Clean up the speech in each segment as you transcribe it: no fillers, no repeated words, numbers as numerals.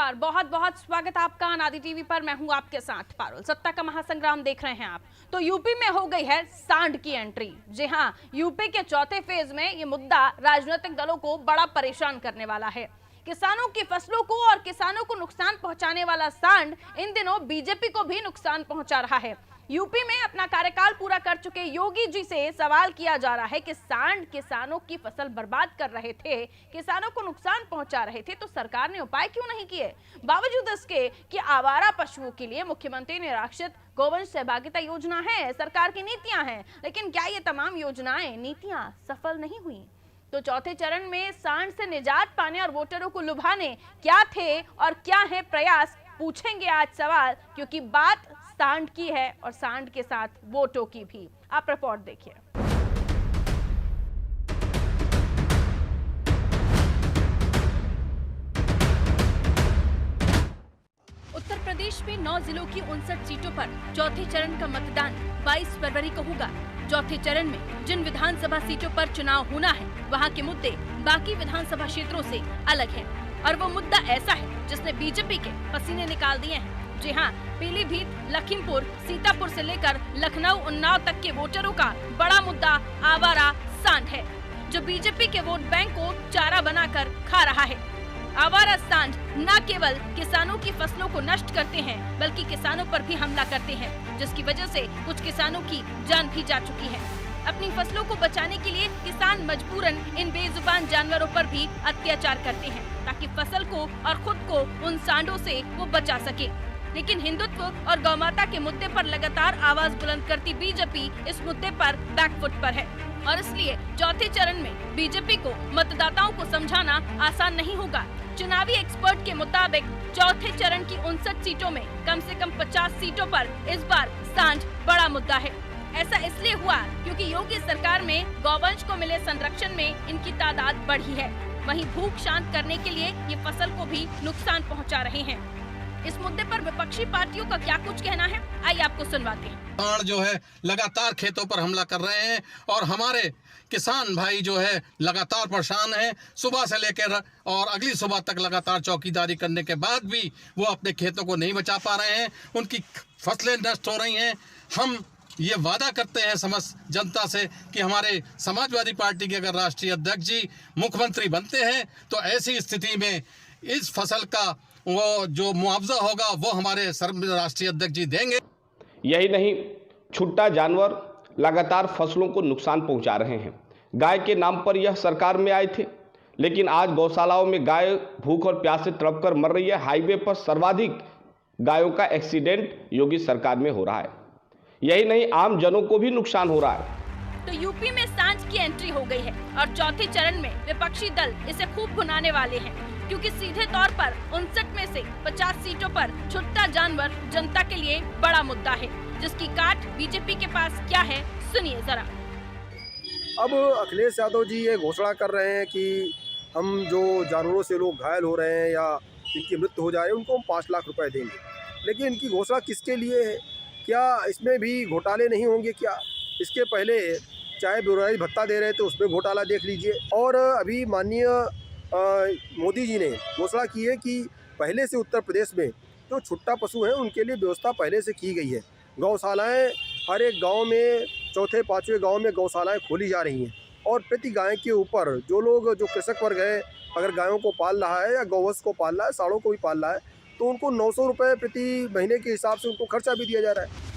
नमस्कार, बहुत बहुत स्वागत आपका अनादि टीवी पर। मैं हूं आपके साथ पारुल। सत्ता का महासंग्राम देख रहे हैं आप। तो यूपी में हो गई है सांड की एंट्री। जी हां, यूपी के चौथे फेज में ये मुद्दा राजनीतिक दलों को बड़ा परेशान करने वाला है। किसानों की फसलों को और किसानों को नुकसान पहुंचाने वाला सांड इन दिनों बीजेपी को भी नुकसान पहुंचा रहा है। यूपी में अपना कार्यकाल पूरा कर चुके योगी जी से सवाल किया जा रहा है कि सांड किसानों की फसल बर्बाद कर रहे थे, किसानों को नुकसान पहुंचा रहे थे, तो सरकार ने उपाय क्यों नहीं किए? बावजूद इसके कि आवारा पशुओं के लिए मुख्यमंत्री निराश्रित गौवंश सहभागिता योजना है, सरकार की नीतियां हैं, लेकिन क्या ये तमाम योजनाएं नीतियां सफल नहीं हुई? तो चौथे चरण में सांड से निजात पाने और वोटरों को लुभाने क्या थे और क्या है प्रयास, पूछेंगे आज सवाल, क्योंकि बात सांड की है और सांड के साथ वोटों की भी। आप रिपोर्ट देखिए। उत्तर प्रदेश में 9 जिलों की 59 सीटों पर चौथे चरण का मतदान 22 फरवरी को होगा। चौथे चरण में जिन विधानसभा सीटों पर चुनाव होना है, वहां के मुद्दे बाकी विधानसभा क्षेत्रों से अलग हैं, और वो मुद्दा ऐसा है जिसने बीजेपी के पसीने निकाल दिए हैं। जी हाँ, पीलीभीत, लखीमपुर, सीतापुर से लेकर लखनऊ, उन्नाव तक के वोटरों का बड़ा मुद्दा आवारा सांड है, जो बीजेपी के वोट बैंक को चारा बनाकर खा रहा है। आवारा सांड न केवल किसानों की फसलों को नष्ट करते हैं, बल्कि किसानों पर भी हमला करते हैं, जिसकी वजह से कुछ किसानों की जान भी जा चुकी है। अपनी फसलों को बचाने के लिए किसान मजबूरन इन बेजुबान जानवरों पर भी अत्याचार करते हैं, ताकि फसल को और खुद को उन सांडों से वो बचा सके। लेकिन हिंदुत्व और गौमाता के मुद्दे पर लगातार आवाज बुलंद करती बीजेपी इस मुद्दे पर बैकफुट पर है, और इसलिए चौथे चरण में बीजेपी को मतदाताओं को समझाना आसान नहीं होगा। चुनावी एक्सपर्ट के मुताबिक चौथे चरण की 59 सीटों में कम से कम 50 सीटों पर इस बार सांड बड़ा मुद्दा है। ऐसा इसलिए हुआ क्योंकि योगी सरकार में गौवंश को मिले संरक्षण में इनकी तादाद बढ़ी है। वहीं भूख शांत करने के लिए ये फसल को भी नुकसान पहुंचा रहे हैं। इस मुद्दे पर विपक्षी पार्टियों का क्या कुछ कहना है, आइए आपको सुनवाते हैं। सांड जो है लगातार खेतों पर हमला कर रहे हैं, और हमारे किसान भाई जो है लगातार परेशान हैं। सुबह से लेकर और अगली सुबह तक लगातार चौकीदारी करने के बाद भी वो अपने खेतों को नहीं बचा पा रहे हैं, उनकी फसलें नष्ट हो रही हैं। हम ये वादा करते हैं समस्त जनता से कि हमारे समाजवादी पार्टी के अगर राष्ट्रीय अध्यक्ष जी मुख्यमंत्री बनते हैं, तो ऐसी स्थिति में इस फसल का वो जो मुआवजा होगा वो हमारे राष्ट्रीय अध्यक्ष जी देंगे। यही नहीं, छुट्टा जानवर लगातार फसलों को नुकसान पहुंचा रहे हैं। गाय के नाम पर यह सरकार में आए थे, लेकिन आज गौशालाओं में गाय भूख और प्यास से तड़प कर मर रही है। हाईवे पर सर्वाधिक गायों का एक्सीडेंट योगी सरकार में हो रहा है। यही नहीं, आम जनों को भी नुकसान हो रहा है। तो यूपी में सांड की एंट्री हो गई है, और चौथे चरण में विपक्षी दल इसे खूब भुनाने वाले हैं, क्योंकि सीधे तौर पर 59 में से 50 सीटों पर छुट्टा जानवर जनता के लिए बड़ा मुद्दा है, जिसकी काट बीजेपी के पास क्या है, सुनिए जरा। अब अखिलेश यादव जी ये घोषणा कर रहे हैं कि हम जो जानवरों से लोग घायल हो रहे हैं या इनकी मृत्यु हो जाए, उनको हम 5 लाख रुपए देंगे। लेकिन इनकी घोषणा किसके लिए है? क्या इसमें भी घोटाले नहीं होंगे क्या? इसके पहले चाहे बेरोजगारी भत्ता दे रहे थे, उसमें घोटाला देख लीजिए। और अभी माननीय मोदी जी ने घोषणा की है कि पहले से उत्तर प्रदेश में जो छुट्टा पशु हैं उनके लिए व्यवस्था पहले से की गई है। गौशालाएं हर एक गांव में, चौथे पाँचवें गांव में गौशालाएं खोली जा रही हैं, और प्रति गाय के ऊपर जो कृषक वर्ग है, अगर गायों को पाल रहा है या गौवंश को पाल रहा है, साढ़ों को भी पाल रहा है, तो उनको 900 रुपये प्रति महीने के हिसाब से उनको खर्चा भी दिया जा रहा है।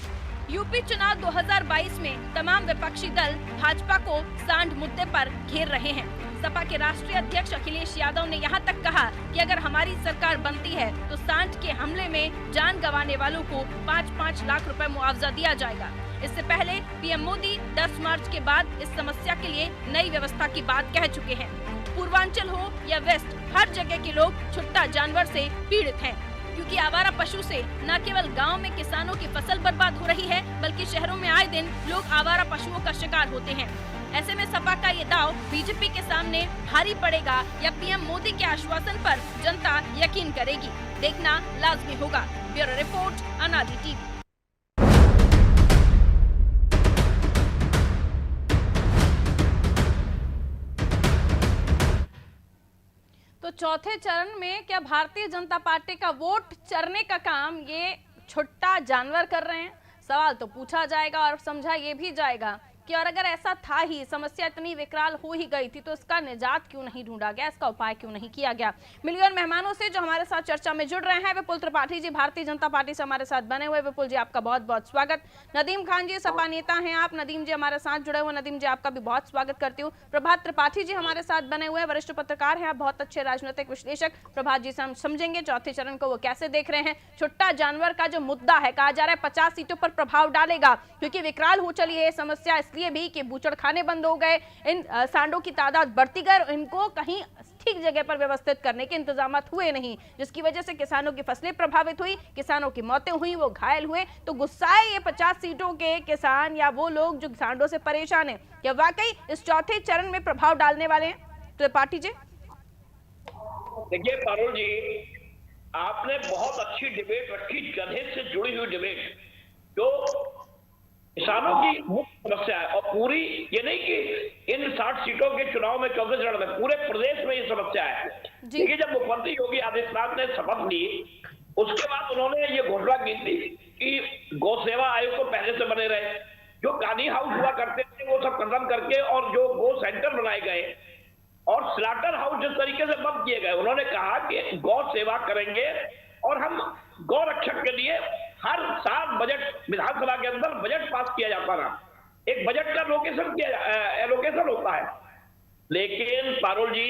यूपी चुनाव 2022 में तमाम विपक्षी दल भाजपा को सांड मुद्दे पर घेर रहे हैं। सपा के राष्ट्रीय अध्यक्ष अखिलेश यादव ने यहां तक कहा कि अगर हमारी सरकार बनती है तो सांड के हमले में जान गंवाने वालों को 5-5 लाख रुपए मुआवजा दिया जाएगा। इससे पहले पीएम मोदी 10 मार्च के बाद इस समस्या के लिए नई व्यवस्था की बात कह चुके हैं। पूर्वांचल हो या वेस्ट, हर जगह के लोग छुट्टा जानवर से पीड़ित हैं, क्योंकि आवारा पशु से न केवल गांव में किसानों की फसल बर्बाद हो रही है, बल्कि शहरों में आए दिन लोग आवारा पशुओं का शिकार होते हैं। ऐसे में सपा का ये दाव बीजेपी के सामने भारी पड़ेगा, या पीएम मोदी के आश्वासन पर जनता यकीन करेगी, देखना लाजमी होगा। ब्यूरो रिपोर्ट, अनादि टीवी। चौथे चरण में क्या भारतीय जनता पार्टी का वोट चरने का काम ये छुट्टा जानवर कर रहे हैं? सवाल तो पूछा जाएगा और समझा ये भी जाएगा कि और अगर ऐसा था ही, समस्या इतनी विकराल हो ही गई थी, तो इसका निजात क्यों नहीं ढूंढा गया, इसका उपाय क्यों नहीं किया गया? मिलियन मेहमानों से जो हमारे साथ चर्चा में जुड़ रहे हैं, विपुल त्रिपाठी जी भारतीय जनता पार्टी से हमारे साथ बने हुए। विपुल जी, आपका बहुत बहुत स्वागत। नदीम खान जी, सपा नेता हैं आप, नदीम जी हमारे साथ जुड़े हुए। नदीम जी, आपका भी बहुत स्वागत करती हूँ। प्रभात त्रिपाठी जी हमारे साथ बने हुए, वरिष्ठ पत्रकार हैं आप, बहुत अच्छे राजनीतिक विश्लेषक। प्रभात जी से हम समझेंगे चौथे चरण को वो कैसे देख रहे हैं। छुट्टा जानवर का जो मुद्दा है, कहा जा रहा है 50 सीटों पर प्रभाव डालेगा, क्योंकि विकराल हो चली है समस्या, इसलिए भी कि बूचड़ खाने बंद हो गए, इन सांडों की तादाद बढ़ती गई, इनको कहीं ठीक जगह पर व्यवस्थित करने के इंतजाम हुए नहीं, जिसकी वजह से किसानों की फसलें प्रभावित हुई, किसानों की मौतें हुई, वो घायल हुए। तो गुस्साए ये 50 सीटों के किसान या वो लोग जो सांडों से परेशान हैं, क्या वाकई इस चौथे चरण में प्रभाव डालने वाले हैं त्रिपाठी जी? देखिए पारुल जी, आपने बहुत अच्छी डिबेट रखी, जनहित से जुड़ी हुई डिबेट, जो किसानों की मुख्य समस्या है। और पूरी ये नहीं कि इन 60 सीटों के चुनाव में चौथे चरण में, पूरे प्रदेश में ये समस्या है। देखिए, जब मुख्यमंत्री योगी आदित्यनाथ ने शपथ ली, उसके बाद उन्होंने ये घोषणा की थी कि गौ सेवा आयोग तो पहले से बने रहे, जो गानी हाउस हुआ करते थे वो सब खत्म करके, और जो गौ सेंटर बनाए गए और स्लाटर हाउस जिस तरीके से बंद किए गए, उन्होंने कहा कि गौ सेवा करेंगे और हम गौ रक्षक के लिए हर साल बजट, विधानसभा के अंदर बजट पास किया जाता रहा, एक बजट का एलोकेशन होता है। लेकिन पारुल जी,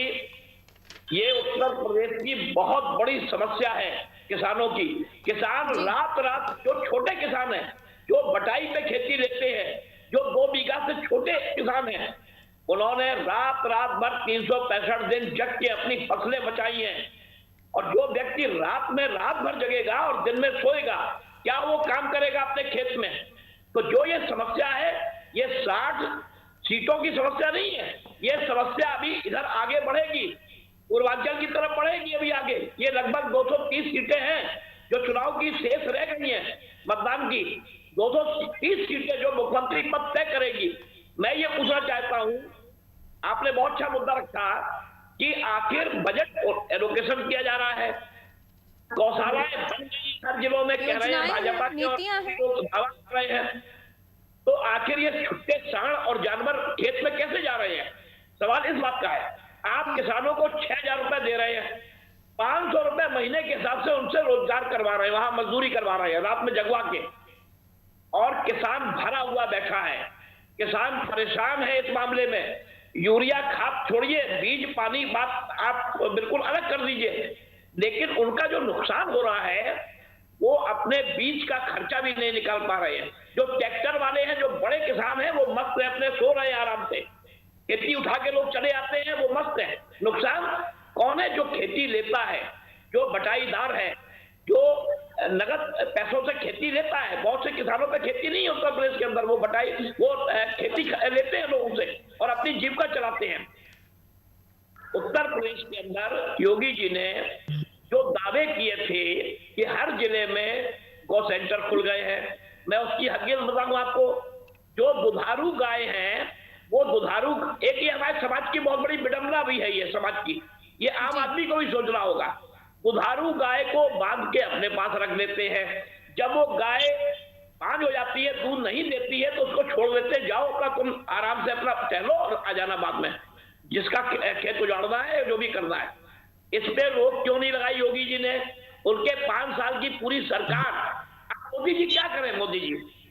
ये उत्तर प्रदेश की बहुत बड़ी समस्या है किसानों की। किसान रात रात, जो छोटे किसान हैं, जो बटाई पे खेती लेते हैं, जो 2 बीघा से छोटे किसान हैं, उन्होंने रात रात भर 365 दिन जग के अपनी फसलें बचाई हैं। और जो व्यक्ति रात भर जगेगा और दिन में सोएगा, क्या वो काम करेगा अपने खेत में? तो जो ये समस्या है, ये 60 सीटों की समस्या नहीं है, ये समस्या अभी इधर आगे बढ़ेगी, पूर्वांचल की तरफ बढ़ेगी अभी आगे। ये लगभग 230 सीटें हैं जो चुनाव की शेष रह गई हैं मतदान की, 230 सीटें जो मुख्यमंत्री पद तय करेगी। मैं ये पूछना चाहता हूं, आपने बहुत अच्छा मुद्दा रखा कि आखिर बजट एलोकेशन किया जा रहा है, गौशालाएं बन गई हर जिलों में, कह रहे हैं भाजपा के और दावा कर रहे हैं, तो आखिर ये छुट्टे सांड और जानवर खेत में कैसे जा रहे हैं? सवाल इस बात का है। आप किसानों को 6,000 रुपए दे रहे हैं, 500 रुपए महीने के हिसाब से उनसे रोजगार करवा रहे हैं, वहां मजदूरी करवा रहे हैं रात में जगवा के, और किसान भरा हुआ बैठा है, किसान परेशान है इस मामले में। यूरिया खाद छोड़िए, बीज पानी बात आप बिल्कुल अलग कर दीजिए, लेकिन उनका जो नुकसान हो रहा है, वो अपने बीज का खर्चा भी नहीं निकाल पा रहे हैं। जो ट्रैक्टर वाले हैं, जो बड़े किसान हैं, वो मस्त है, अपने सो रहे हैं आराम से, खेती उठा के लोग चले आते हैं, वो मस्त है। नुकसान कौन है? जो खेती लेता है, जो बटाईदार है, जो नगद पैसों से खेती लेता है। बहुत से किसानों पे खेती नहीं है उत्तर प्रदेश के अंदर, वो खेती लेते हैं लोगों से और अपनी जीविका चलाते हैं। उत्तर प्रदेश के अंदर योगी जी ने जो दावे किए थे कि हर जिले में गौ सेंटर खुल गए हैं, मैं उसकी हकीकत बताऊं आपको। जो दुधारू गाय हैं, वो दुधारू, एक ये हमारे समाज की बहुत बड़ी विडंबना भी है, ये समाज की, ये आम आदमी को भी सोचना होगा। दुधारू गाय को बांध के अपने पास रख देते हैं, जब वो गाय बांझ हो जाती है, दूध नहीं देती है, तो उसको छोड़ देते, जाओ अपना तुम आराम से अपना टहलो और आ जाना बाद में, जिसका खेत उजाड़ना है, जो भी करना है। इस पे रोक क्यों नहीं लगाई योगी जी ने? उनके 5 साल की पूरी सरकार, मोदी जी क्या करें?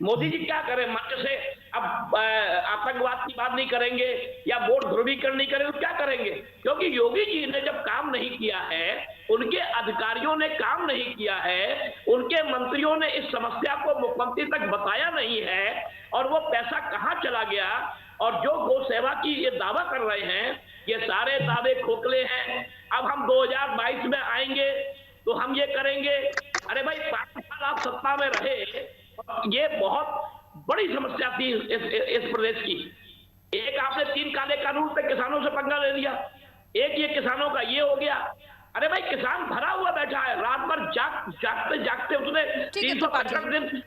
मोदी जी क्या करें? मंच से अब आतंकवाद की बात नहीं करेंगे या वोट ध्रुवीकरण नहीं करेंगे, तो क्या करेंगे? क्योंकि योगी जी ने जब काम नहीं किया है, उनके अधिकारियों ने काम नहीं किया है, उनके मंत्रियों ने इस समस्या को मुख्यमंत्री तक बताया नहीं है, और वो पैसा कहां चला गया, और जो गौ सेवा की ये दावा कर रहे हैं, ये सारे दावे खोखले हैं। अब हम 2022 में आएंगे तो हम ये करेंगे। अरे भाई, 5 साल आप सत्ता में रहे, ये बहुत बड़ी समस्या थी इस प्रदेश की। एक आपने 3 काले कानून पे किसानों से पंगा ले लिया, एक ये किसानों का ये हो गया। अरे भाई, किसान भरा हुआ बैठा है, रात भर जागते उसने 365 दिन।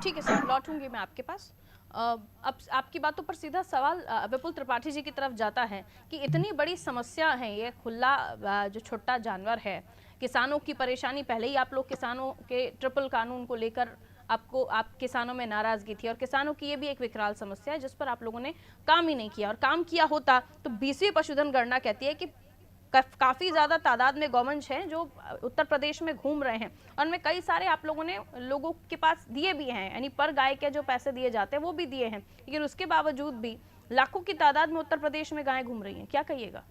ठीक है सर, लौटूंगी मैं आपके पास। अब आपकी बातों पर सीधा सवाल विपुल त्रिपाठी जी की तरफ जाता है कि इतनी बड़ी समस्या है ये खुला जो छोटा जानवर है, किसानों की परेशानी, पहले ही आप लोग किसानों के ट्रिपल कानून को लेकर आप किसानों में नाराजगी थी और किसानों की ये भी एक विकराल समस्या है जिस पर आप लोगों ने काम ही नहीं किया, और काम किया होता तो 20वीं पशुधन गणना कहती है कि काफी ज्यादा तादाद में गौवंश हैं जो उत्तर प्रदेश में घूम रहे हैं, और उनमें कई सारे आप लोगों ने लोगों के पास दिए भी हैं, यानी पर गाय के जो पैसे दिए जाते हैं वो भी दिए हैं, लेकिन उसके बावजूद भी लाखों की तादाद में उत्तर प्रदेश में गायें घूम रही हैं। क्या कहिएगा?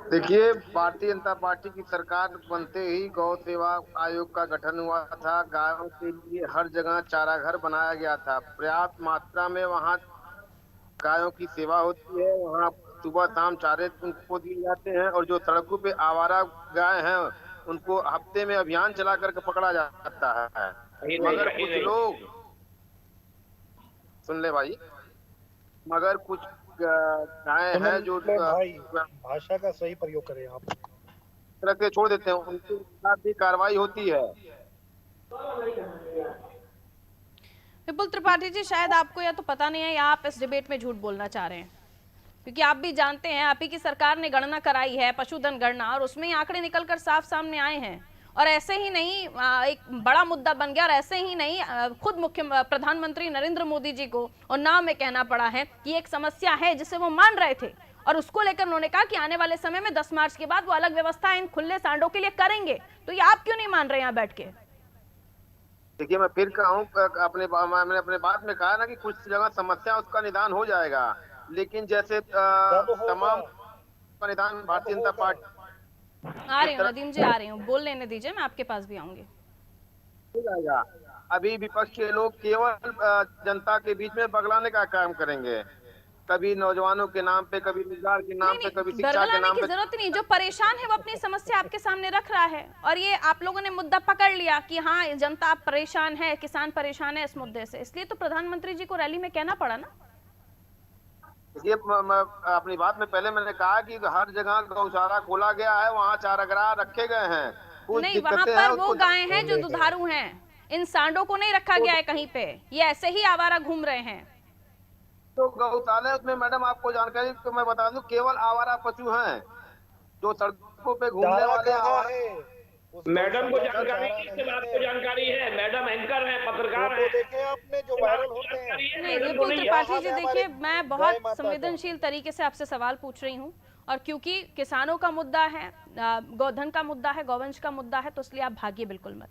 देखिए, भारतीय जनता पार्टी की सरकार बनते ही गौ सेवा आयोग का गठन हुआ था। गायों के लिए हर जगह चारा घर बनाया गया था। पर्याप्त मात्रा में वहाँ गायों की सेवा होती है। वहाँ सुबह शाम चारे उनको दिए जाते हैं, और जो सड़कों पे आवारा गाय हैं उनको हफ्ते में अभियान चला करके पकड़ा जाता है। मगर कुछ लोग, सुन ले भाई, मगर कुछ गाय हैं जो भाई भाषा का सही प्रयोग करें आप, तरह से छोड़ देते हैं, उनके खिलाफ भी कार्रवाई होती है। विपुल त्रिपाठी जी, शायद आपको या तो पता नहीं है या आप इस डिबेट में झूठ बोलना चाह रहे हैं, क्योंकि आप भी जानते हैं आप ही की सरकार ने गणना कराई है, पशुधन गणना, और उसमें आंकड़े निकलकर साफ सामने आए हैं। और ऐसे ही नहीं एक बड़ा मुद्दा बन गया, और ऐसे ही नहीं खुद प्रधानमंत्री नरेंद्र मोदी जी को और नाम में कहना पड़ा है कि एक समस्या है जिसे वो मान रहे थे, और उसको लेकर उन्होंने कहा कि आने वाले समय में 10 मार्च के बाद वो अलग व्यवस्था इन खुले सांडों के लिए करेंगे। तो ये आप क्यों नहीं मान रहे यहाँ बैठ के? देखिए, मैं फिर कहूँ, मैंने अपने बात में कहा ना कि कुछ जगह समस्या उसका निदान हो जाएगा, लेकिन जैसे तमाम का निदान भारतीय जनता पार्टी। आ रही हूँ नदीम जी, आ रही हूँ, बोल लेने दीजिए, मैं आपके पास भी आऊंगी। हो जाएगा। अभी विपक्ष के लोग केवल जनता के बीच में बगलाने का काम करेंगे, कभी नौजवानों के नाम पे, कभी रोजगार के नाम पे, कभी शिक्षा के नाम पे। जरूरत नहीं, जो परेशान है वो अपनी समस्या आपके सामने रख रहा है, और ये आप लोगों ने मुद्दा पकड़ लिया कि हाँ जनता परेशान है, किसान परेशान है इस मुद्दे से, इसलिए तो प्रधानमंत्री जी को रैली में कहना पड़ा ना। ये अपनी बात में पहले मैंने कहा कि हर जगह गौशाला खोला गया है, वहाँ चारागाह रखे गए हैं। नहीं, वहाँ पर वो गाय हैं जो दुधारू हैं, इन सांडों को नहीं रखा गया है कहीं पे, ये ऐसे ही आवारा घूम रहे हैं। तो गौशाला उसमें मैडम आपको जानकारी तो मैं बता दूं, केवल आवारा पशु हैं जो सड़कों पे घूमने वाले हैं। मैडम को जानकारी, इसके बाद को जानकारी है, मैडम एंकर है, पत्रकार है, देखे आपने जो वायरल होते हैं। नहीं विपुल त्रिपाठी जी, देखिए मैं बहुत संवेदनशील तरीके से आपसे सवाल पूछ रही हूँ, और क्योंकि किसानों का मुद्दा है, गोधन का मुद्दा है, गौवंश का मुद्दा है, तो इसलिए आप भागिए बिल्कुल मत।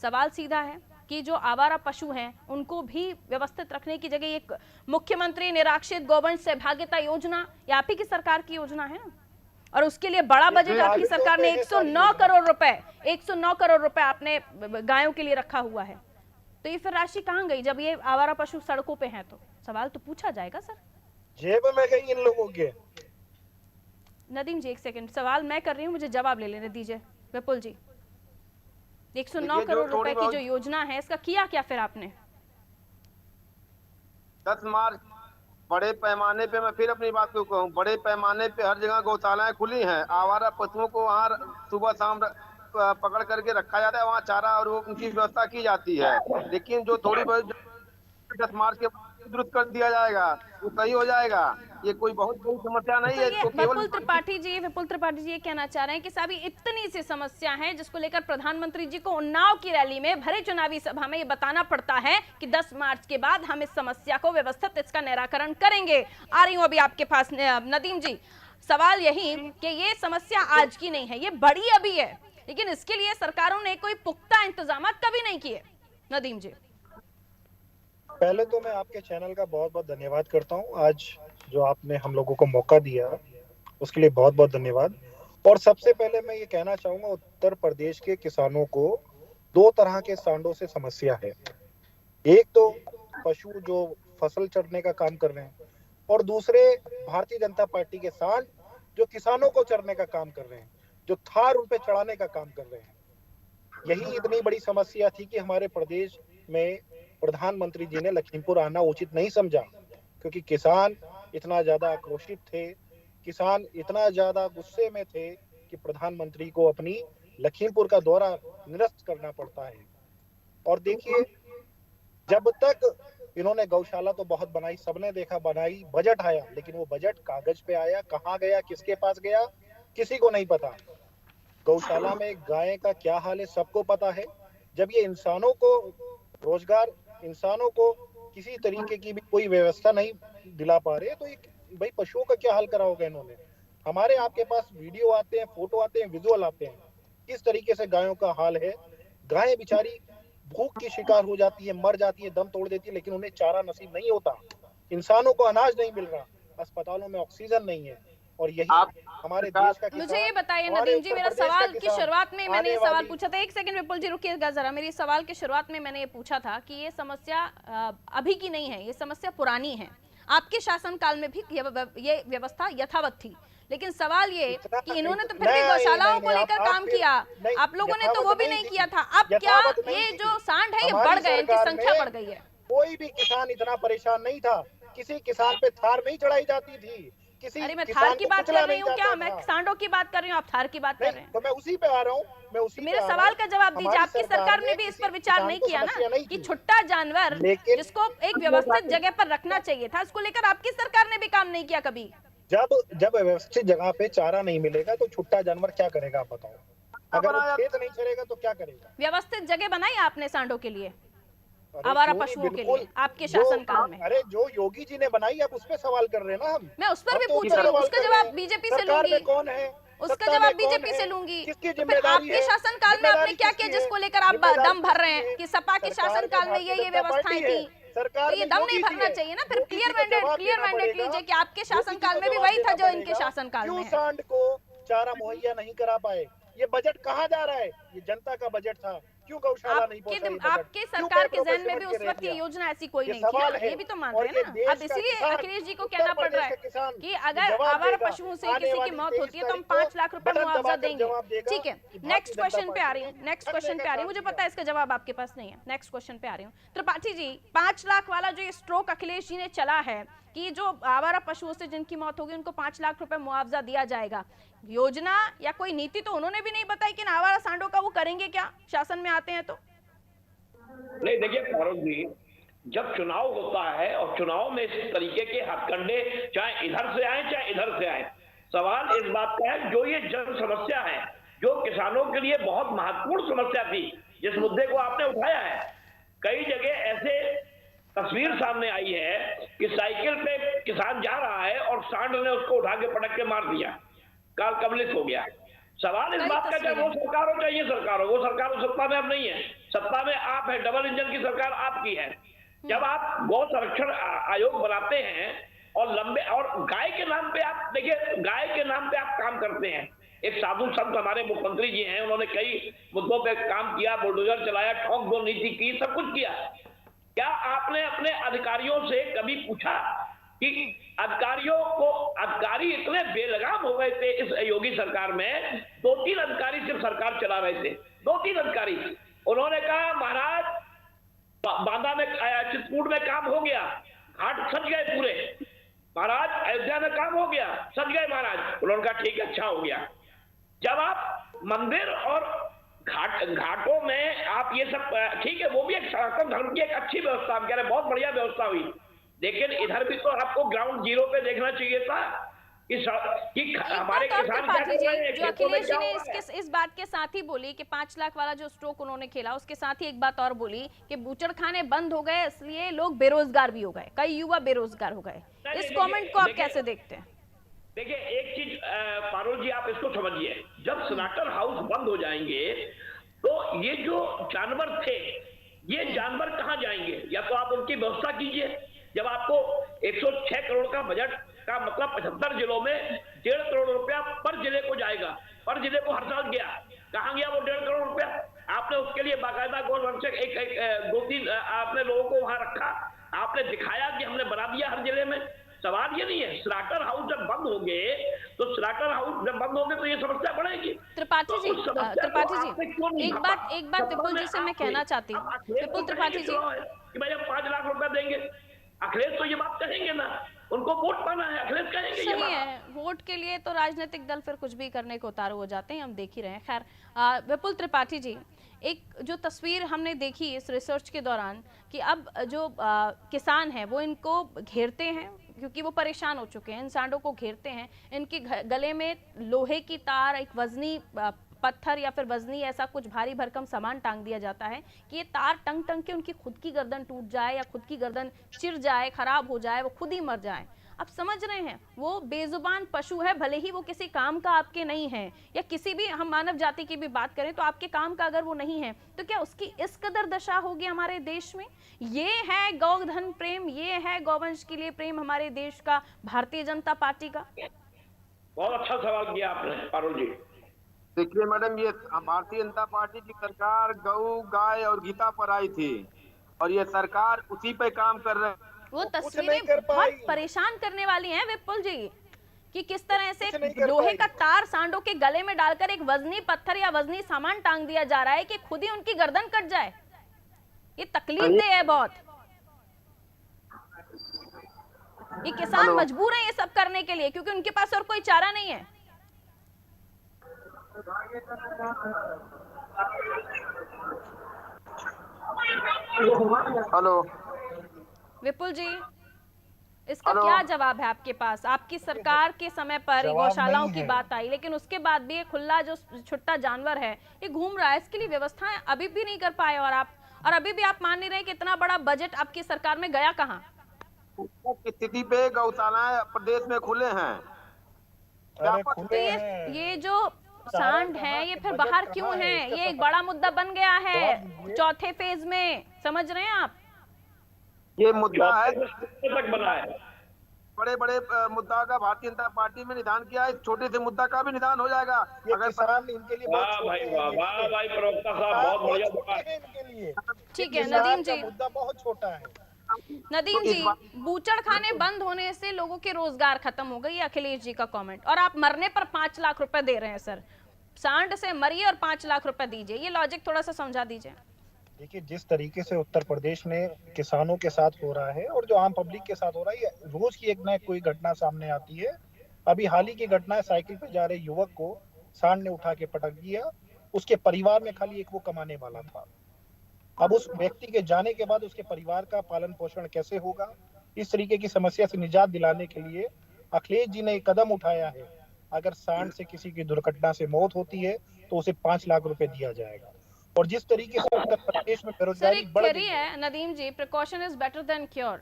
सवाल सीधा है कि जो आवारा पशु हैं उनको भी व्यवस्थित रखने की जगह एक मुख्यमंत्री निराक्षित गौवंश सहभागिता योजना ये आप ही की सरकार की योजना है ना, और उसके लिए बड़ा बजट आपकी सरकार ने 109 करोड़ रुपए 109 करोड़ रुपए आपने गायों के लिए रखा हुआ है। तो ये फिर राशि कहाँ गई जब ये आवारा पशु सड़कों पे हैं? तो सवाल तो पूछा जाएगा सर। जेब में गई इन लोगों के। नदीम जी एक सेकंड, सवाल मैं कर रही हूँ, मुझे जवाब ले लेने दीजिए। विपुल जी, 109 करोड़ रुपए की जो योजना है इसका किया क्या फिर आपने? 10 मार्च बड़े पैमाने पे, मैं फिर अपनी बात को कहूँ, बड़े पैमाने पे हर जगह गौशालाएं खुली हैं, आवारा पशुओं को वहाँ सुबह शाम पकड़ करके रखा जाता है, वहाँ चारा और वो उनकी व्यवस्था की जाती है। लेकिन जो थोड़ी बहुत 10 मार्च के दुरुस्त कर दिया जाएगा वो सही हो जाएगा, ये कोई बहुत बड़ी समस्या नहीं है। तो विपुल त्रिपाठी जी ये कहना चाह रहे हैं कि साहब इतनी सी समस्या है जिसको लेकर प्रधानमंत्री जी को उन्नाव की रैली में भरे चुनावी सभा में ये बताना पड़ता है कि 10 मार्च के बाद हम इस समस्या को व्यवस्थित इसका निराकरण करेंगे। आ रही हूँ अभी आपके पास नदीम जी, सवाल यही कि ये समस्या आज की नहीं है, ये बड़ी अभी है, लेकिन इसके लिए सरकारों ने कोई पुख्ता इंतजाम कभी नहीं किए। नदीम जी, पहले तो मैं आपके चैनल का बहुत बहुत धन्यवाद करता हूं, आज जो आपने हम लोगों को मौका दिया उसके लिए बहुत बहुत धन्यवाद। और सबसे पहले मैं ये कहना चाहूंगा, उत्तर प्रदेश के किसानों को 2 तरह के सांडों से समस्या है। एक तो पशु जो फसल चरने का काम कर रहे हैं, और दूसरे भारतीय जनता पार्टी के सांड जो किसानों को चरने का काम कर रहे हैं, जो थार उन पे चढ़ाने का काम कर रहे हैं। यही इतनी बड़ी समस्या थी कि हमारे प्रदेश में प्रधानमंत्री जी ने लखीमपुर आना उचित नहीं समझा, क्योंकि किसान इतना ज्यादा आक्रोशित थे, किसान इतना ज्यादा गुस्से में थे कि प्रधानमंत्री को अपनी लखीमपुर का दौरा निरस्त करना पड़ता है। और देखिए, जब तक इन्होंने गौशाला तो बहुत बनाई, सबने देखा, बनाई, बजट आया, लेकिन वो बजट कागज पे आया, कहाँ गया, किसके पास गया, किसी को नहीं पता। गौशाला में गाय का क्या हाल है सबको पता है। जब ये इंसानों को रोजगार, इंसानों को किसी तरीके की भी कोई व्यवस्था नहीं दिला पा रहे, तो ये भाई पशुओं का क्या हाल करा होगा इन्होंने। हमारे आपके पास वीडियो आते हैं, फोटो आते हैं, विजुअल आते हैं, किस तरीके से गायों का हाल है। गायें बेचारी भूख की शिकार हो जाती है, मर जाती है, दम तोड़ देती है, लेकिन उन्हें चारा नसीब नहीं होता। इंसानों को अनाज नहीं मिल रहा, अस्पतालों में ऑक्सीजन नहीं है, और यही हमारे देश का किसान। मुझे ये बताइए नदीम जी, मेरा सवाल की शुरुआत में मैंने ये सवाल पूछा था, एक सेकंड विपुल जी रुकिएगा जरा, मेरी सवाल की शुरुआत में मैंने ये पूछा था कि ये समस्या अभी की नहीं है, ये समस्या पुरानी है, आपके शासनकाल में भी ये व्यवस्था यथावत थी, लेकिन सवाल ये कि इन्होंने तो फिर भी गौशालाओं को लेकर काम किया, आप लोगों ने तो वो भी नहीं किया था। अब क्या ये जो सांड है ये बढ़ गए, इनकी संख्या बढ़ गई है? कोई भी किसान इतना परेशान नहीं था, किसी किसान पे थार नहीं चढ़ाई जाती थी, किसी। अरे मैं थार की बात कर रही हूँ क्या, मैं सांडों की बात कर रही हूँ, आप थार की बात कर रहे हैं? तो मैं उसी पे आ रहा हूँ, मैं उसी मेरे सवाल का जवाब दीजिए। आपकी सरकार ने भी इस पर विचार नहीं किया ना कि छुट्टा जानवर जिसको एक व्यवस्थित जगह पर रखना चाहिए था, उसको लेकर आपकी सरकार ने भी काम नहीं किया कभी? जब व्यवस्थित जगह पे चारा नहीं मिलेगा तो छुट्टा जानवर क्या करेगा, आप बताओ? अगर वो खेत नहीं चलेगा तो क्या करेगा? व्यवस्थित जगह बनाई आपने सांडों के लिए, आवारा पशुओं के लिए, आपके शासनकाल में? अरे जो योगी जी ने बनाई, आप उस पर सवाल कर रहे हैं ना हम। मैं उस पर भी पूछ रही हूँ, उसका जवाब बीजेपी से लूंगी। कौन है उसका जवाब बीजेपी से लूंगी। तो फिर आपके शासनकाल में आपने क्या किया जिसको लेकर आप दम भर रहे हैं कि सपा के शासनकाल में ये व्यवस्थाएं थी? तो ये दम नहीं भरना चाहिए ना, फिर क्लियर मैंडेट लीजिए कि आपके शासनकाल में भी वही था जो इनके शासनकाल में है। सांड को चारा मुहैया नहीं करा पाए, ये बजट कहाँ जा रहा है? ये जनता का बजट था, क्यों गौशाला नहीं पहुंचाई? आपके सरकार के जहन में भी उस वक्त ये योजना ऐसी कोई नहीं थी, ये भी तो मान रहे हैं ना। अब इसलिए अखिलेश जी को कहना पड़ रहा है कि अगर आवारा पशुओं से किसी की मौत होती है तो हम 5 लाख रुपए मुआवजा देंगे। ठीक है, नेक्स्ट क्वेश्चन पे आ रही हूँ, मुझे पता है इसका जवाब आपके पास नहीं है, नेक्स्ट क्वेश्चन पे आ रही हूँ। त्रिपाठी जी, 5 लाख वाला जो ये स्ट्रोक अखिलेश जी ने चला है कि जो आवारा पशुओं से जिनकी मौत होगी उनको 5 लाख रुपए मुआवजा दिया जाएगा, योजना या कोई नीति तो उन्होंने भी नहीं बताई कि आवारा सांडों का वो करेंगे क्या शासन में आते हैं तो? नहीं देखिए फारूक जी, जब चुनाव होता है और चुनाव में इस तरीके के हथकंडे चाहे इधर से आए चाहे इधर से आए, सवाल इस बात का है जो ये जन समस्या है, जो किसानों के लिए बहुत महत्वपूर्ण समस्या थी, जिस मुद्दे को आपने उठाया है, कई जगह ऐसे तस्वीर सामने आई है कि साइकिल पे किसान जा रहा है और सांड ने उसको उठा के पटक के मार दिया, काल कबलित हो गया। सवाल इस बात का चाहे वो सरकार हो चाहे ये सरकार हो, वो सरकार सत्ता में अब नहीं है, सत्ता में आप है, डबल इंजन की सरकार आपकी है। जब आप गौ संरक्षण आयोग बनाते हैं और लंबे और गाय के नाम पे आप देखिए, गाय के नाम पे आप काम करते हैं। एक साधु संत हमारे मुख्यमंत्री जी हैं, उन्होंने कई मुद्दों पे काम किया, बुलडोजर चलाया, ठोक दो नीति की, सब कुछ किया। क्या आपने अपने अधिकारियों से कभी पूछा कि अधिकारी इतने बेलगाम हो गए थे इस योगी सरकार में, 2-3 अधिकारी सिर्फ सरकार चला रहे थे, 2-3 अधिकारी। उन्होंने कहा महाराज बांदा में, चित्रकूट में काम हो गया, घाट सज गए पूरे, महाराज अयोध्या में काम हो गया, सज गए महाराज। उन्होंने कहा ठीक है, अच्छा हो गया। जब आप मंदिर और घाटों में आप ये सब, ठीक है, वो भी एक सनातन धर्म की एक अच्छी व्यवस्था, हम कह रहे बहुत बढ़िया व्यवस्था हुई, लेकिन इधर भी तो आपको ग्राउंड जीरो पे देखना चाहिए था कि हमारे किसान क्या कर रहे हैं। जो अखिलेश जी ने इस बात के साथ ही बोली कि 5 लाख वाला जो स्ट्रोक उन्होंने खेला, उसके साथ ही एक बात और बोली कि बूचड़ खाने बंद हो गए इसलिए लोग बेरोजगार भी हो गए, कई युवा बेरोजगार हो गए। इस कमेंट को आप कैसे देखते हैं? देखिए एक चीज पारुल जी, आप इसको समझिए, जब स्लॉटर हाउस बंद हो जाएंगे तो ये जो जानवर थे, ये जानवर कहाँ जाएंगे? या तो आप उनकी व्यवस्था कीजिए। जब आपको 106 करोड़ का बजट का मतलब 75 जिलों में 1.5 करोड़ रुपया पर जिले को जाएगा, पर जिले को हर साल गया, कहाँ गया वो 1.5 करोड़ रुपया? आपने उसके लिए बाकायदा गौरवंशक एक 2-3 आपने लोगों को वहां रखा, आपने दिखाया कि हमने बना दिया हर जिले में। सवाल ये नहीं है, स्लॉटर हाउस जब बंद होंगे तो ये समस्या बढ़ेगी। त्रिपाठी जी, एक बात विपुल जी से मैं कहना चाहती हूँ। विपुल त्रिपाठी जी, कि भाई हम 5 लाख रुपया देंगे, अखिलेश तो ये बात कहेंगे ना, उनको वोट पाना है, अखिलेश कहेंगे ये बात। है, वोट के लिए तो राजनीतिक दल फिर कुछ भी करने को उतारू हो जाते हैं, हम देख ही रहे हैं। खैर विपुल त्रिपाठी जी, एक जो तस्वीर हमने देखी इस रिसर्च के दौरान कि अब जो किसान हैं वो इनको घेरते हैं क्योंकि वो परेशान हो चुके हैं, इन सांडों को घेरते हैं, इनके गले में लोहे की तार, एक वजनी पत्थर या फिर वजनी ऐसा कुछ भारी भरकम सामान टांग दिया जाता है कि ये तार टंग टंग के उनकी खुद की गर्दन टूट जाए या खुद की गर्दन चिर जाए, खराब हो जाए, वो खुद ही मर जाए। आप समझ रहे हैं, वो बेजुबान पशु है, भले ही वो किसी काम का आपके नहीं है, या किसी भी हम मानव जाति की भी बात करें तो आपके काम का अगर वो नहीं है तो क्या उसकी इस कदर दशा होगी हमारे देश में? ये है गौधन प्रेम, ये है गौवंश के लिए प्रेम हमारे देश का, भारतीय जनता पार्टी का? बहुत अच्छा सवाल किया आपने पारुल जी। देखिए मैडम, ये भारतीय जनता पार्टी की सरकार गौ, गाय और गीता पर आई थी और ये सरकार उसी पे काम कर रहे हैं। वो तस्वीरें बहुत परेशान करने वाली हैं विपुल जी कि किस तरह से लोहे का तार सांडों के गले में डालकर एक वजनी पत्थर या वजनी सामान टांग दिया जा रहा है कि खुद ही उनकी गर्दन कट जाए। ये तकलीफदेह है बहुत। ये किसान मजबूर हैं ये सब करने के लिए क्योंकि उनके पास और कोई चारा नहीं है। हेलो विपुल जी, इसका क्या जवाब है आपके पास? आपकी सरकार के समय पर गौशालाओं की बात आई, लेकिन उसके बाद भी ये खुला जो छुट्टा जानवर है ये घूम रहा है, इसके लिए व्यवस्थाएं अभी भी नहीं कर पाए और अभी भी आप मान नहीं रहे कि इतना बड़ा बजट आपकी सरकार में गया कहाँ? स्थिति पे गौशालाएं प्रदेश में खुले हैं। तो ये जो सांड है ये फिर बाहर क्यों है? ये एक बड़ा मुद्दा बन गया है चौथे फेज में, समझ रहे हैं आप? ये मुद्दा है, तक बना है, बड़े बड़े मुद्दा का भारतीय जनता पार्टी में निदान किया है, छोटे से मुद्दा का भी निदान हो जाएगा अगर किसान इनके लिए। वाह भाई वाह, वाह भाई प्रवक्ता साहब, बहुत बढ़िया इनके लिए। ठीक है नदीम जी, मुद्दा बहुत छोटा है। नदीम जी, बूचड़ खाने बंद होने से लोगों के रोजगार खत्म हो गई, अखिलेश जी का कमेंट, और आप मरने पर 5 लाख रुपए दे रहे हैं। सर सांड से मरिए और 5 लाख रुपए दीजिए, ये लॉजिक थोड़ा सा समझा दीजिए। देखिए, जिस तरीके से उत्तर प्रदेश में किसानों के साथ हो रहा है और जो आम पब्लिक के साथ हो रहा है, ये रोज की एक ना कोई घटना सामने आती है। अभी हाल ही की घटना है, साइकिल पे जा रहे युवक को सांड ने उठा के पटक दिया। उसके परिवार में खाली एक वो कमाने वाला था। अब उस व्यक्ति के जाने के बाद उसके परिवार का पालन पोषण कैसे होगा? इस तरीके की समस्या से निजात दिलाने के लिए अखिलेश जी ने एक कदम उठाया है। अगर सांड से किसी की दुर्घटना से मौत होती है तो उसे 5 लाख रुपए दिया जाएगा। और जिस तरीके से उत्तर प्रदेश में बेरोजगारी बढ़ रही है, Nadeem ji, precaution is better than cure.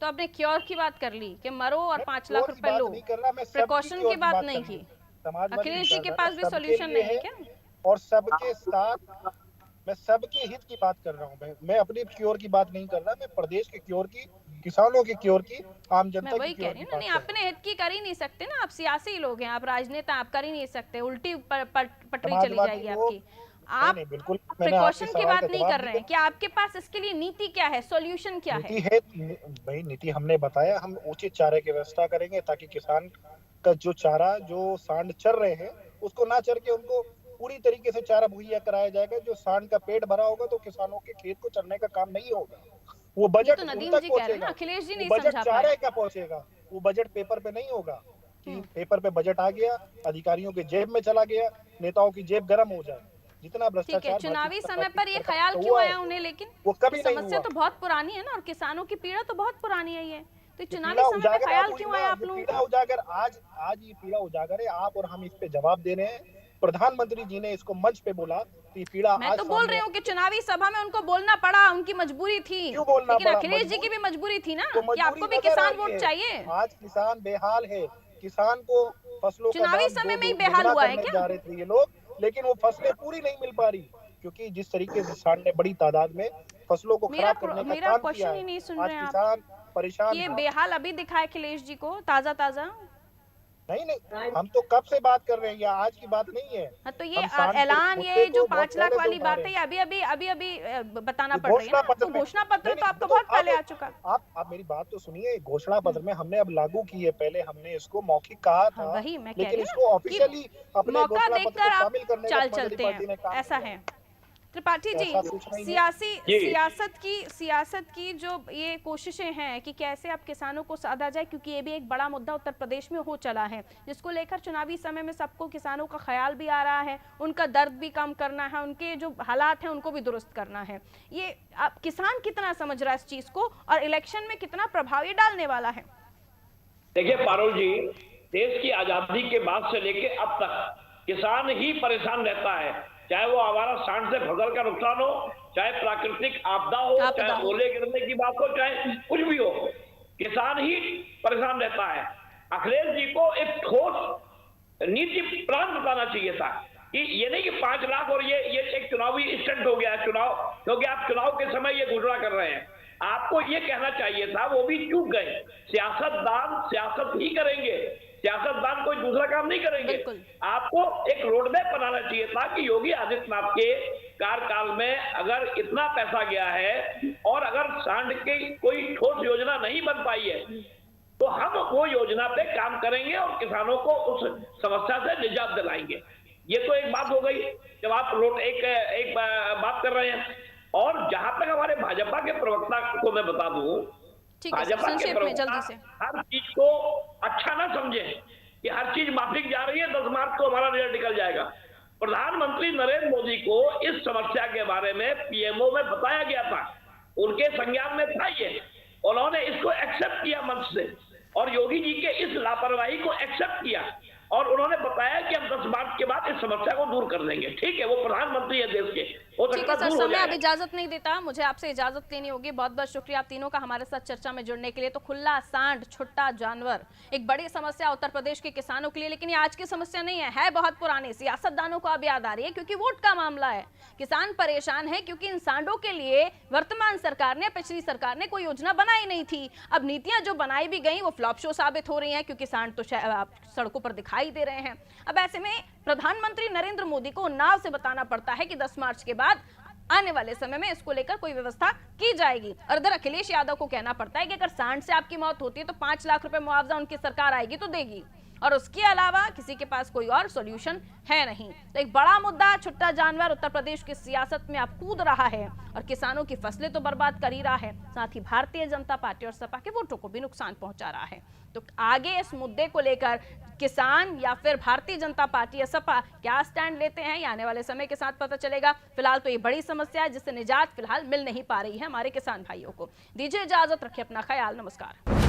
तो आपने क्योर की बात कर ली कि मरो और 5 लाख रुपए लो, प्रिकॉशन की बात नहीं की। अखिलेश जी के पास भी सॉल्यूशन नहीं है क्या? और सबके साथ मैं सबके हित की बात कर रहा हूँ। मैं अपने क्योर की बात नहीं कर रहा, मैं प्रदेश के क्योर की, किसानों के क्योर की, आम जनता की क्योर की। नहीं, अपने हित की कर ही नहीं सकते ना, आप सियासी लोग हैं, आप राजनेता, आप कर ही नहीं सकते, उल्टी पटरी चली जाएगी आपकी। आप प्रिकॉशन की बात नहीं कर रहे हैं, क्या आपके पास इसके लिए नीति क्या है, सॉल्यूशन क्या है? भाई नीति हमने बताया, हम उचित चारे की व्यवस्था करेंगे ताकि किसान का जो चारा, जो सांड चर रहे हैं उसको ना चर के उनको पूरी तरीके से चारा मुहैया कराया जाएगा। जो सांड का पेट भरा होगा तो किसानों के खेत को चरने का काम नहीं होगा। वो बजट तो नदीम जी कह रहे हैं ना, अखिलेश जी नहीं समझा बजट चारे का पहुंचेगा, वो बजट पेपर पे नहीं होगा कि पेपर पे बजट आ गया, अधिकारियों के जेब में चला गया, नेताओं की जेब गर्म हो जाए। जितना भ्रष्टाचार चुनावी समय पर ये ख्याल क्यों आया उन्हें? लेकिन वो कभी समस्या तो बहुत पुरानी है ना, और किसानों की पीड़ा तो बहुत पुरानी है। ये तो चुनावी समय पर ख्याल क्यों आया आप लोगों को? पीड़ा उजागर आज ये पीड़ा उजागर है, आप और हम इस पे जवाब दे रहे हैं। प्रधानमंत्री जी ने इसको मंच पे बोला तो ये पीड़ा मैं तो बोल रही हूँ कि चुनावी सभा में उनको बोलना पड़ा, उनकी मजबूरी थी, लेकिन अखिलेश जी की भी मजबूरी थी ना कि आपको भी किसान वोट चाहिए। आज किसान बेहाल है, किसान को फसलों चुनावी समय में ही बेहाल हुआ है क्या? जा रहे थे ये लोग, लेकिन वो फसलें पूरी नहीं मिल पा रही क्योंकि जिस तरीके से सांड ने बड़ी तादाद में फसलों को खराब करने का काम किया है। ही नहीं सुन रहे हैं किसान परेशान। ये बेहाल अभी दिखाए अखिलेश जी को ताजा। नहीं, हम तो कब से बात कर रहे हैं, आज की बात नहीं है। तो ये ऐलान, ये जो 5 लाख वाली बात है, अभी बताना पड़ रही है ना। घोषणा पत्र तो आपको बहुत पहले आ चुका। आप मेरी बात तो सुनिए, घोषणा पत्र में हमने अब लागू की है, पहले हमने इसको मौखिक कहा था, वही मैं लेकिन इसको ऑफिशियली अपने मौका देखकर आप चाल चलते हैं, ऐसा है। त्रिपाठी जी, ऐसा कुछ नहीं है। सियासत की जो ये कोशिशें हैं कि कैसे अब किसानों को साधा जाए, क्योंकि ये भी एक बड़ा मुद्दा उत्तर प्रदेश में हो चला है, जिसको लेकर चुनावी समय में सबको किसानों का ख्याल भी आ रहा है, उनका दर्द भी कम करना है, उनके जो हालात हैं उनको भी दुरुस्त करना है। ये अब किसान कितना समझ रहा है इस चीज को और इलेक्शन में कितना प्रभाव ये डालने वाला है? देखिए पारुल जी, देश की आजादी के बाद से लेके अब तक किसान ही परेशान रहता है, चाहे वो हमारा सांड से फसल का नुकसान हो, चाहे प्राकृतिक आपदा हो, चाहे ओले गिरने की बात हो, चाहे कुछ भी हो, किसान ही परेशान रहता है। अखिलेश जी को एक ठोस नीति प्लान बताना चाहिए था कि ये नहीं कि 5 लाख और ये एक चुनावी स्टंट हो गया है चुनाव, क्योंकि आप चुनाव के समय ये घोषणा कर रहे हैं। आपको ये कहना चाहिए था, वो भी चूक गए। सियासतदान सियासत ही करेंगे, सियासतदान कोई दूसरा काम नहीं करेंगे। आपको एक रोड मैप बनाना चाहिए था कि योगी आदित्यनाथ के कार्यकाल में अगर इतना पैसा गया है और अगर सांड की कोई ठोस योजना नहीं बन पाई है तो हम वो योजना पे काम करेंगे और किसानों को उस समस्या से निजात दिलाएंगे। ये तो एक बात हो गई जब आप एक बात कर रहे हैं। और जहां तक हमारे भाजपा के प्रवक्ता को मैं बता दूं, भाजपा के प्रवक्ता हर चीज को अच्छा ना समझे कि हर चीज माफिक जा रही है, 10 मार्च को हमारा रिजल्ट निकल जाएगा। प्रधानमंत्री नरेंद्र मोदी को इस समस्या के बारे में पीएमओ में बताया गया था, उनके संज्ञान में था ये, उन्होंने इसको एक्सेप्ट किया मंच से और योगी जी के इस लापरवाही को एक्सेप्ट किया और उन्होंने बताया कि हम 10 मार्च के बाद इस समस्या को दूर कर देंगे। ठीक है, वो प्रधानमंत्री है देश के, हो ठीक है सर, समय अब इजाजत नहीं देता, मुझे आपसे इजाजत लेनी होगी। बहुत बहुत शुक्रिया आप तीनों का हमारे साथ चर्चा में जुड़ने के लिए। तो खुला सांड, छुट्टा जानवर एक बड़ी समस्या उत्तर प्रदेश के किसानों के लिए, लेकिन ये आज की समस्या नहीं है बहुत पुरानी। सियासतदानों को अब याद आ रही है क्योंकि वोट का मामला है। किसान परेशान है क्योंकि इन सांडों के लिए वर्तमान सरकार ने, पिछली सरकार ने कोई योजना बनाई नहीं थी। अब नीतियां जो बनाई भी गई वो फ्लॉप शो साबित हो रही हैं क्योंकि सांड तो सड़कों पर दिखाई दे रहे हैं। अब ऐसे में प्रधानमंत्री नरेंद्र मोदी को नाव से बताना पड़ता है कि 10 मार्च के बाद आने वाले समय में इसको लेकर कोई व्यवस्था की जाएगी। और इधर अखिलेश यादव को कहना पड़ता है कि अगर सांड से आपकी मौत होती है तो 5 लाख रुपए मुआवजा उनकी सरकार आएगी तो देगी, और उसके अलावा किसी के पास कोई और सॉल्यूशन है नहीं। तो एक बड़ा मुद्दा छुट्टा जानवर उत्तर प्रदेश की सियासत में अब कूद रहा है और किसानों की फसलें तो बर्बाद कर ही रहा है, साथ ही भारतीय जनता पार्टी और सपा के वोटों को भी नुकसान पहुंचा रहा है। तो आगे इस मुद्दे को लेकर किसान या फिर भारतीय जनता पार्टी या सपा क्या स्टैंड लेते हैं, ये आने वाले समय के साथ पता चलेगा। फिलहाल तो ये बड़ी समस्या है जिससे निजात फिलहाल मिल नहीं पा रही है हमारे किसान भाइयों को। दीजिए इजाजत, रखिए अपना ख्याल, नमस्कार।